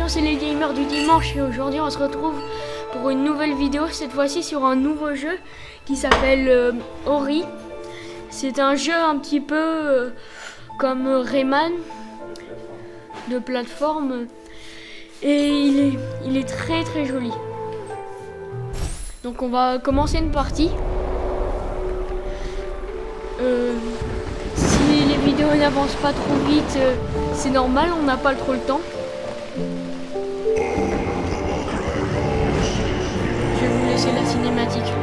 Bonjour, c'est les gamers du dimanche et aujourd'hui on se retrouve pour une nouvelle vidéo, cette fois-ci sur un nouveau jeu qui s'appelle Ori. C'est un jeu un petit peu comme Rayman de plateforme et il est très très joli. Donc on va commencer une partie. Si les vidéos n'avancent pas trop vite, c'est normal, on n'a pas trop le temps. Je vais vous laisser la cinématique.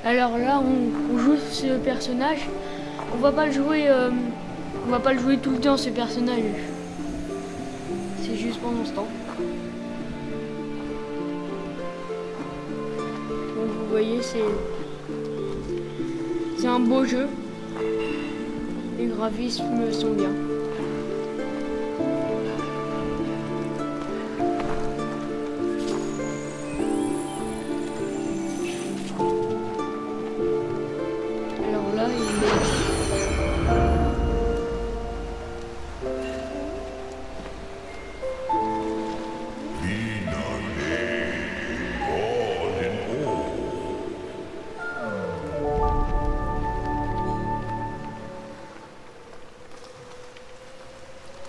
Alors là, on joue ce personnage. On va pas le jouer tout le temps, ce personnage. C'est juste pendant ce temps. Donc vous voyez, c'est un beau jeu. Les graphismes sont bien.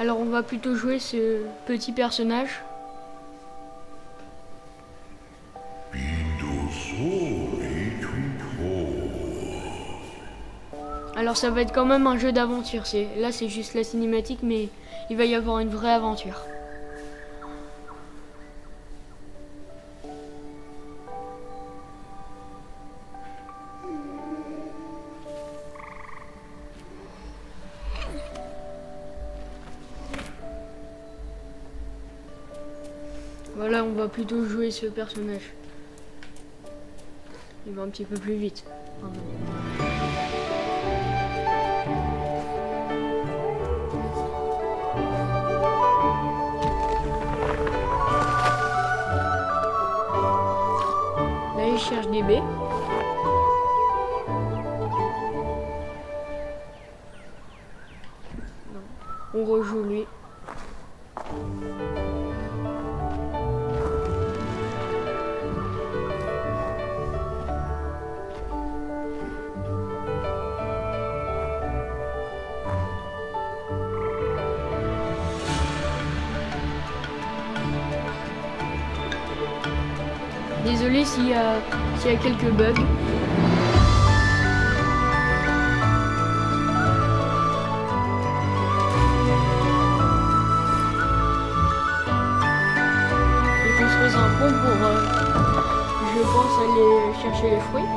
Alors on va plutôt jouer ce petit personnage. Alors ça va être quand même un jeu d'aventure. Là c'est juste la cinématique, mais il va y avoir une vraie aventure. Voilà, on va plutôt jouer ce personnage. Il va un petit peu plus vite. Là, il cherche des baies. On rejoue lui. Désolé s'il y a quelques bugs. Il construit un pont pour, je pense, aller chercher les fruits.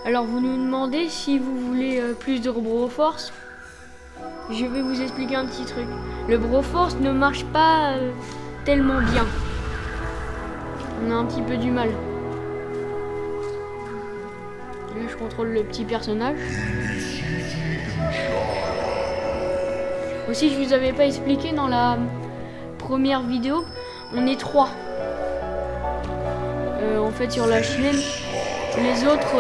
Alors vous nous demandez si vous voulez plus de Broforce. Je vais vous expliquer un petit truc. Le Broforce ne marche pas tellement bien. On a un petit peu du mal. Là je contrôle le petit personnage. Aussi je vous avais pas expliqué dans la première vidéo, on est 3. En fait sur la chaîne. Les autres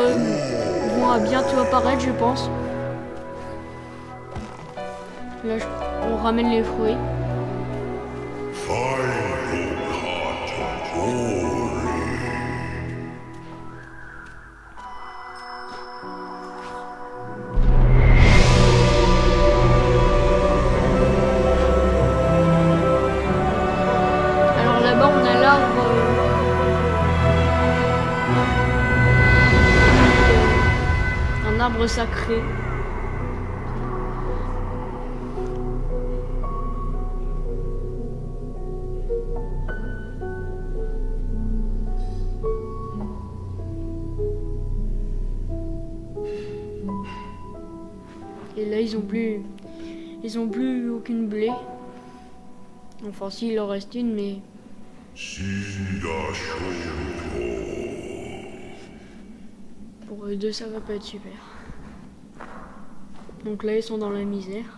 vont bientôt apparaître, je pense. Là, on ramène les fruits. Alors là-bas, on a l'arbre. Un arbre sacré. Et là, ils ont plus aucune blé. Enfin, si, il en reste une, mais... Pour eux deux, ça va pas être super. Donc là, ils sont dans la misère.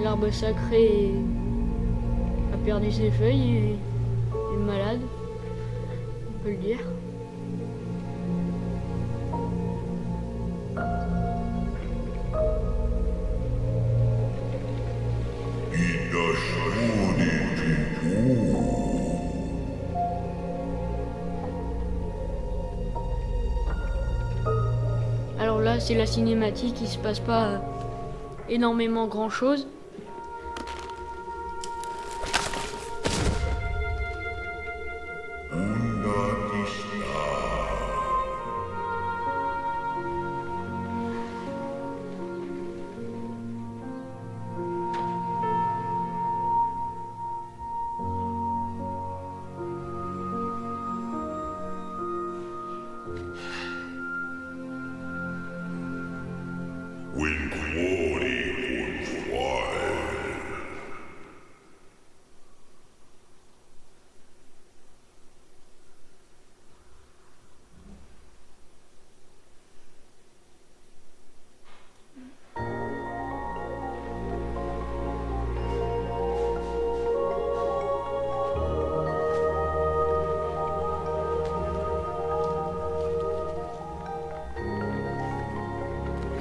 L'arbre sacré a perdu ses feuilles et est malade, on peut le dire. Alors là, c'est la cinématique, il se passe pas énormément grand chose.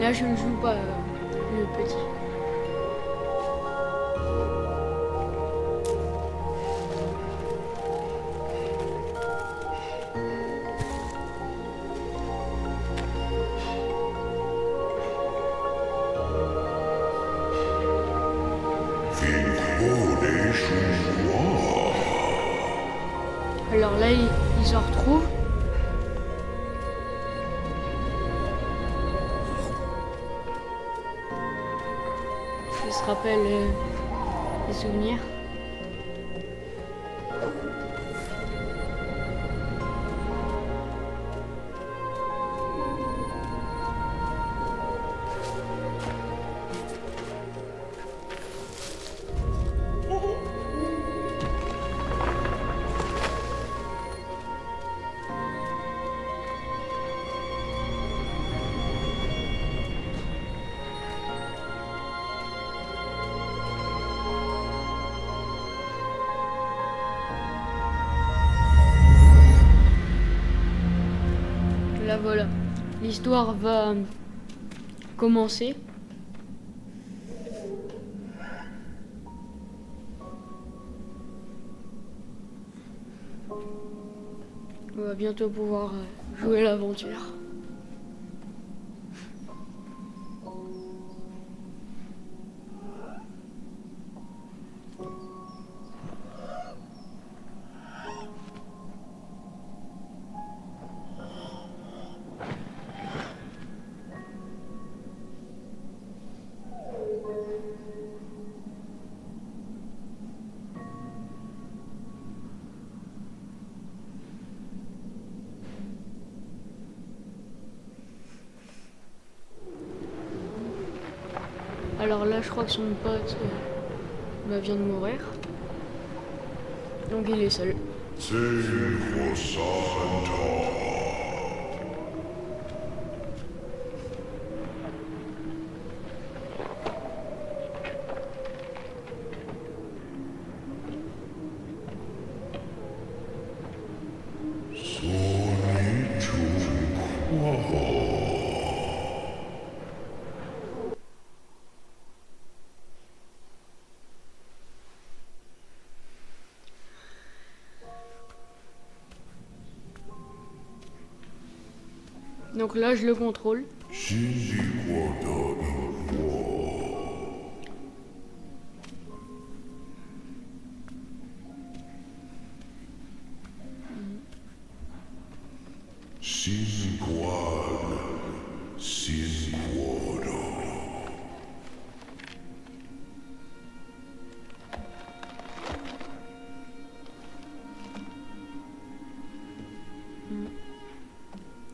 Là, je ne joue pas le petit. Alors là, ils se retrouvent. Ils se rappellent les souvenirs. Là voilà, l'histoire va commencer. On va bientôt pouvoir jouer l'aventure. Alors là, je crois que son pote vient de mourir. Donc il est seul. Donc là, je le contrôle.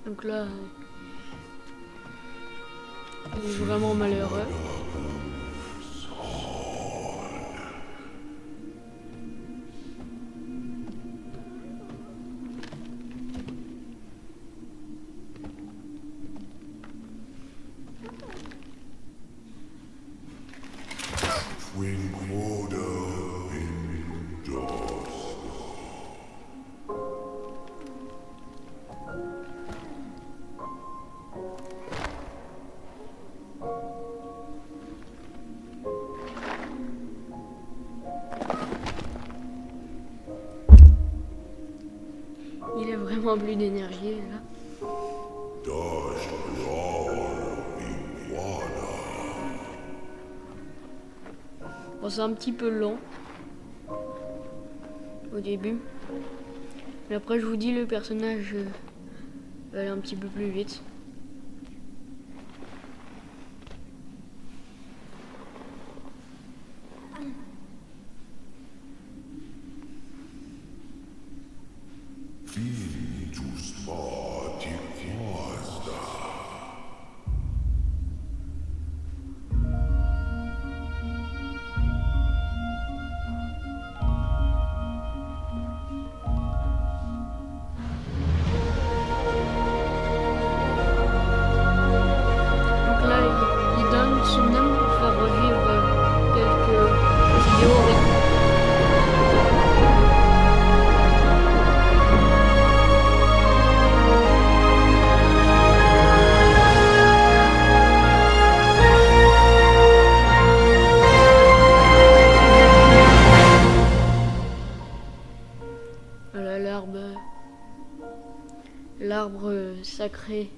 Donc là, il est vraiment malheureux. Il a vraiment plus d'énergie là. Bon, c'est un petit peu lent au début. Mais après, je vous dis, le personnage va aller un petit peu plus vite. Son âme pour faire revivre quelques vidéos. Voilà l'arbre sacré.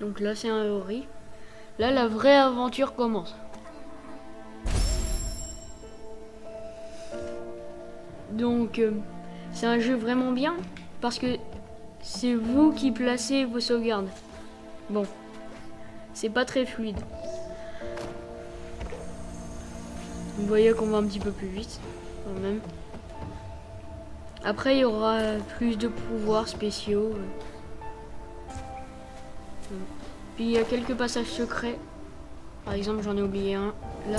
Donc là c'est un Ori. Là la vraie aventure commence. Donc c'est un jeu vraiment bien parce que c'est vous qui placez vos sauvegardes. Bon, c'est pas très fluide. Vous voyez qu'on va un petit peu plus vite quand même. Après il y aura plus de pouvoirs spéciaux. Puis il y a quelques passages secrets. Par exemple, j'en ai oublié un. Là.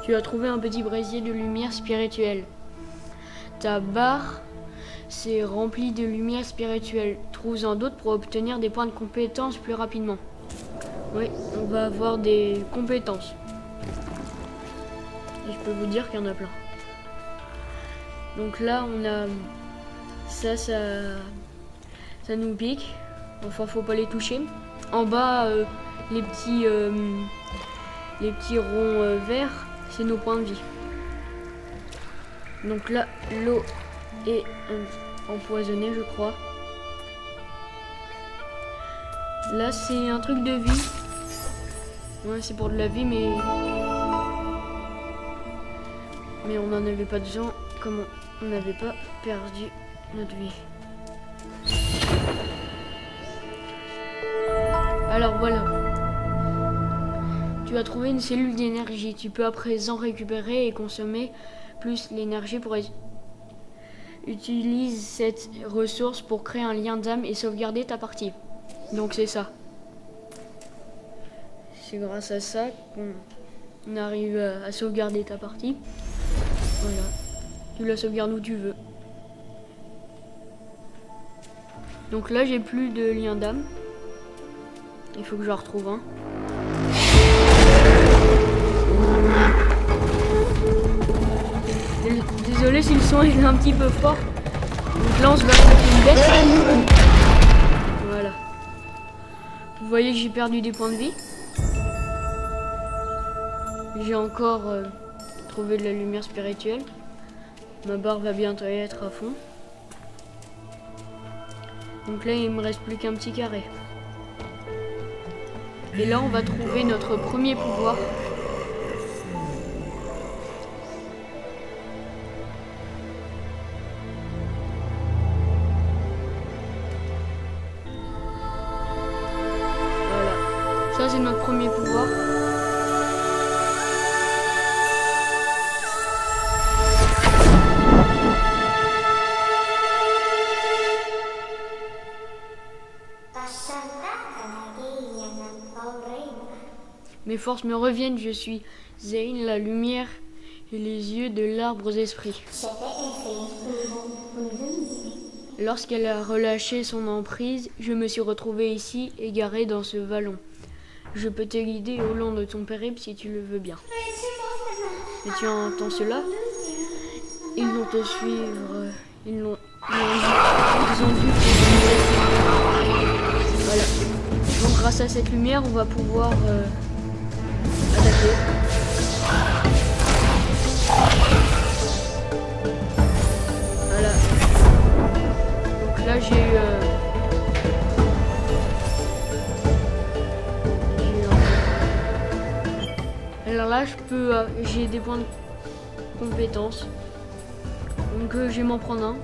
Tu as trouvé un petit brésier de lumière spirituelle. Ta barre s'est remplie de lumière spirituelle. Trouve-en d'autres pour obtenir des points de compétence plus rapidement. Oui, on va avoir des compétences. Et je peux vous dire qu'il y en a plein. Donc là, on a ça nous pique. Enfin, faut pas les toucher. En bas, les petits ronds verts, c'est nos points de vie. Donc là, l'eau est empoisonnée, je crois. Là, c'est un truc de vie. Ouais, c'est pour de la vie, mais on n'en avait pas besoin, comme on n'avait pas perdu notre vie. Alors voilà. Tu as trouvé une cellule d'énergie. Tu peux à présent récupérer et consommer plus l'énergie pour utilise cette ressource pour créer un lien d'âme et sauvegarder ta partie. Donc c'est ça. C'est grâce à ça qu'on arrive à sauvegarder ta partie. Voilà. Tu la sauvegardes où tu veux. Donc là, j'ai plus de lien d'âme. Il faut que je retrouve un. Désolé si le son est un petit peu fort. Donc là, on se bat contre une bête. Voilà. Vous voyez que j'ai perdu des points de vie. J'ai encore trouvé de la lumière spirituelle. Ma barre va bientôt être à fond. Donc là, il me reste plus qu'un petit carré. Et là, on va trouver notre premier pouvoir. Voilà. Ça, c'est notre premier pouvoir. Mes forces me reviennent, je suis Zane, la lumière et les yeux de l'arbre aux esprits. Lorsqu'elle a relâché son emprise, je me suis retrouvé ici, égaré dans ce vallon. Je peux te guider au long de ton périple si tu le veux bien. Et tu entends cela? Ils vont te suivre, ils ont dû Voilà. Donc grâce à cette lumière, on va pouvoir attaquer. Voilà. Donc là j'ai eu alors là j'ai des points de compétence. Donc je vais m'en prendre un.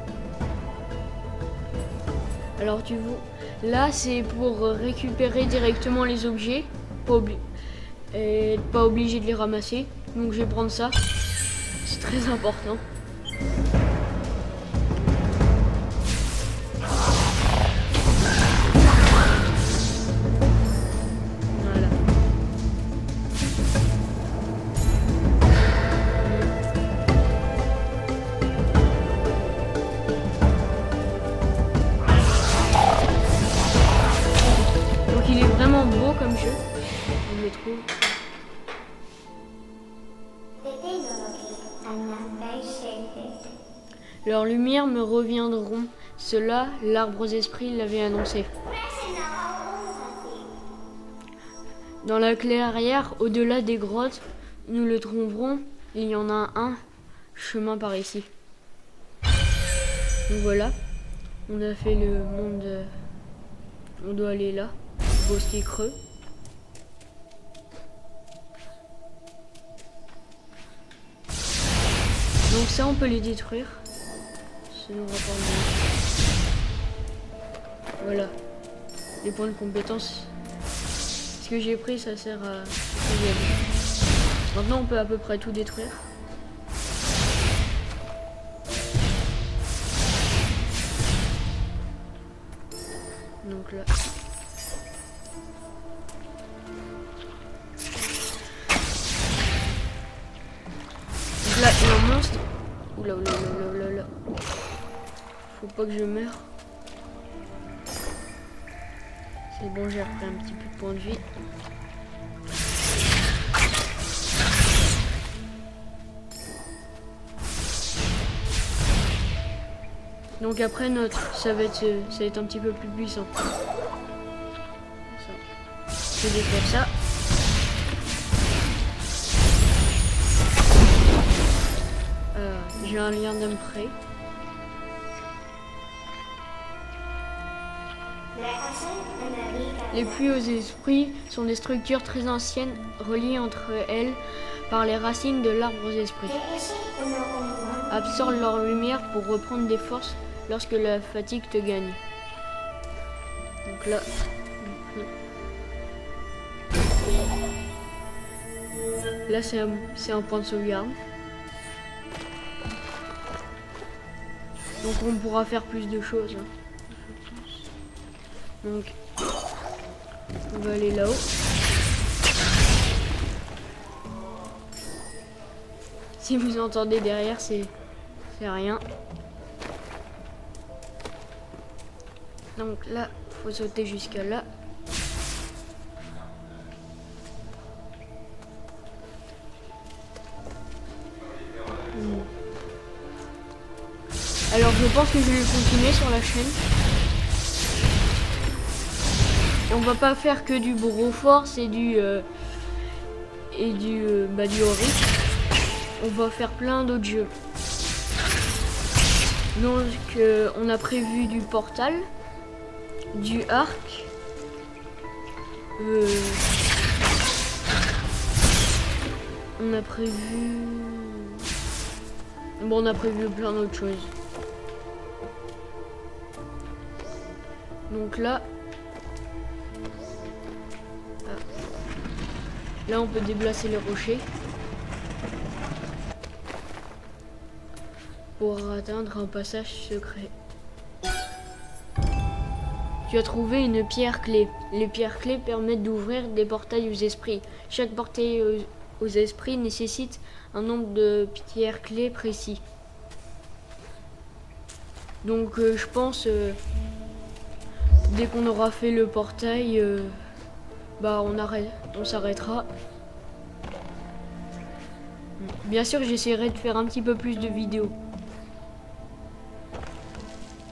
Alors tu vois, là c'est pour récupérer directement les objets, et pas obligé de les ramasser. Donc je vais prendre ça, c'est très important. Voilà. Donc il est vraiment beau comme jeu, je le trouve. Leurs lumières me reviendront. Cela, l'arbre aux esprits l'avait annoncé. Dans la clairière, au-delà des grottes, nous le trouverons. Il y en a un chemin par ici. Donc voilà, on a fait le monde. On doit aller là, bosquet creux. Donc ça, on peut les détruire. Ça nous rapporte bien. Voilà. Les points de compétence. Ce que j'ai pris, ça sert à gagner. Maintenant, on peut à peu près tout détruire. Donc là. Donc là, il y a un monstre. Oula, oula, oula, oula, oula. Faut pas que je meure. C'est bon, j'ai repris un petit peu de points de vie. Donc après ça va être un petit peu plus puissant. Je vais faire ça. J'ai un lien d'âme près. Les puits aux esprits sont des structures très anciennes reliées entre elles par les racines de l'arbre aux esprits. Absorbe leur lumière pour reprendre des forces lorsque la fatigue te gagne. Donc là, c'est un point de sauvegarde. Donc on pourra faire plus de choses. Donc on va aller là-haut. Si vous entendez derrière, c'est rien. Donc là, faut sauter jusqu'à là. Alors je pense que je vais continuer sur la chaîne. Et on va pas faire que du Broforce et du Ori. On va faire plein d'autres jeux. Donc on a prévu du Portal, du Ark, on a prévu plein d'autres choses. Donc là on peut déplacer les rochers pour atteindre un passage secret. Tu as trouvé une pierre clé. Les pierres clés permettent d'ouvrir des portails aux esprits. Chaque portail aux esprits nécessite un nombre de pierres clés précis. Donc je pense dès qu'on aura fait le portail, on s'arrêtera. Bien sûr, j'essaierai de faire un petit peu plus de vidéos.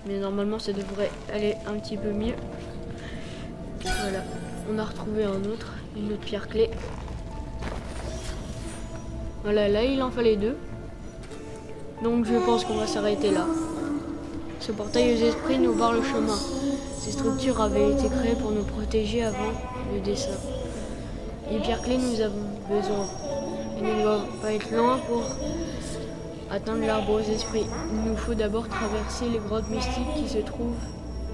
Mais normalement, ça devrait aller un petit peu mieux. Voilà, on a retrouvé une autre pierre clé. Voilà, là, il en fallait 2. Donc, je pense qu'on va s'arrêter là. Ce portail aux esprits nous barre le chemin. Ces structures avaient été créées pour nous protéger avant le dessin. Les pierres clés, nous avons besoin. Elles ne doivent pas être loin pour atteindre l'arbre aux esprits. Il nous faut d'abord traverser les grottes mystiques qui se trouvent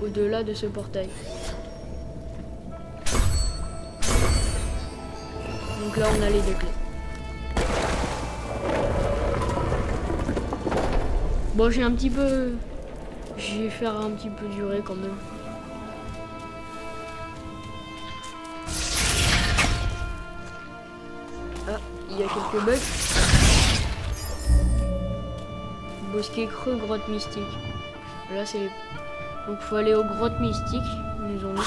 au-delà de ce portail. Donc là, on a les 2 clés. Bon, je vais faire un petit peu durer quand même. Ah, il y a quelques bugs. Bosquet creux, grotte mystique. Là, c'est... Donc, faut aller aux grottes mystiques. Ils nous ont mis.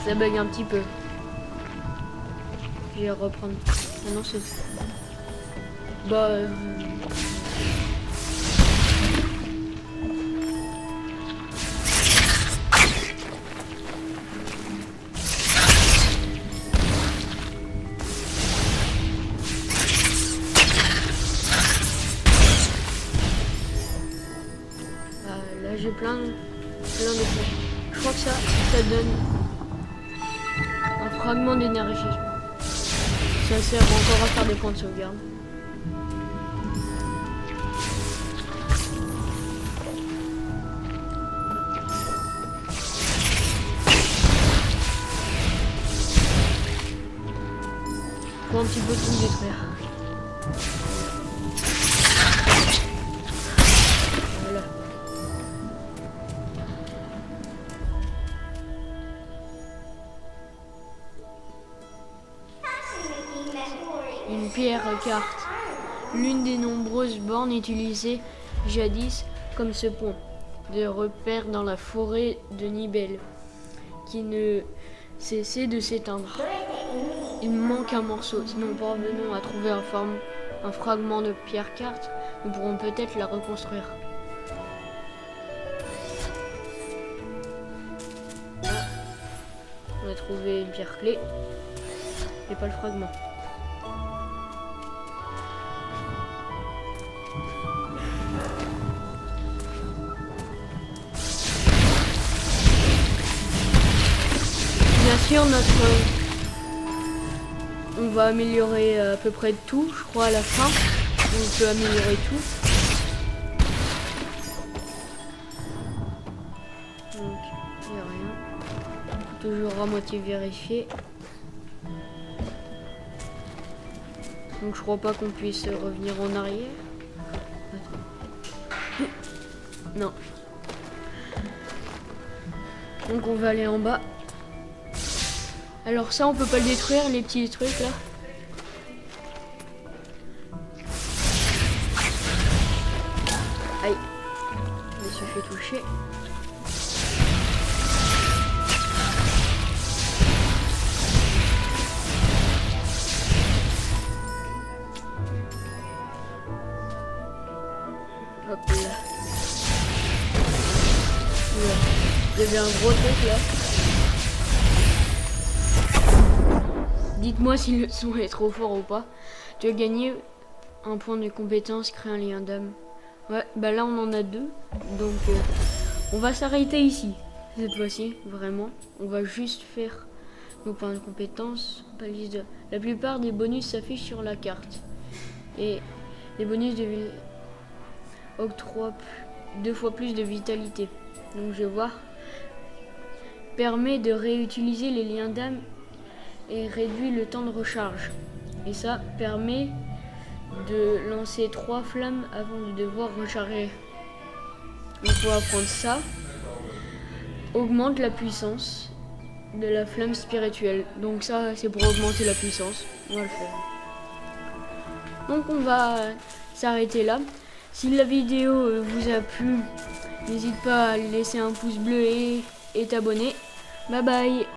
Ça bug un petit peu. Je vais reprendre. Ah non, c'est... là, j'ai plein de points. Je crois que ça donne un fragment d'énergie. Ça sert encore à faire des points de sauvegarde. Faut un petit peu tout détruire. Voilà. Une pierre carte. L'une des nombreuses bornes utilisées jadis comme ce point de repère dans la forêt de Nibel, qui ne cessait de s'éteindre. Il me manque un morceau. Si nous parvenons à trouver un fragment de pierre carte, nous pourrons peut-être la reconstruire. Ah. On a trouvé une pierre clé et pas le fragment. Bien sûr, on va améliorer à peu près tout, je crois, à la fin. On peut améliorer tout. Donc, il n'y a rien. Toujours à moitié vérifié. Donc, je crois pas qu'on puisse revenir en arrière. Attends. Non. Donc, on va aller en bas. Alors ça, on peut pas le détruire, les petits trucs là. Aïe, je me suis fait toucher. Hop là. Il y avait un gros truc là. Dites-moi si le son est trop fort ou pas. Tu as gagné un point de compétence, créer un lien d'âme. Ouais, bah là on en a 2. Donc on va s'arrêter ici. Cette fois-ci, vraiment. On va juste faire nos points de compétence. La plupart des bonus s'affichent sur la carte. Et les bonus octroient 2 fois plus de vitalité. Donc je vais voir. Permet de réutiliser les liens d'âme et réduit le temps de recharge. Et ça permet de lancer 3 flammes avant de devoir recharger. Donc on va prendre ça. Augmente la puissance de la flamme spirituelle. Donc ça c'est pour augmenter la puissance. On va le faire. Donc on va s'arrêter là. Si la vidéo vous a plu, n'hésite pas à laisser un pouce bleu et t'abonner. Bye bye.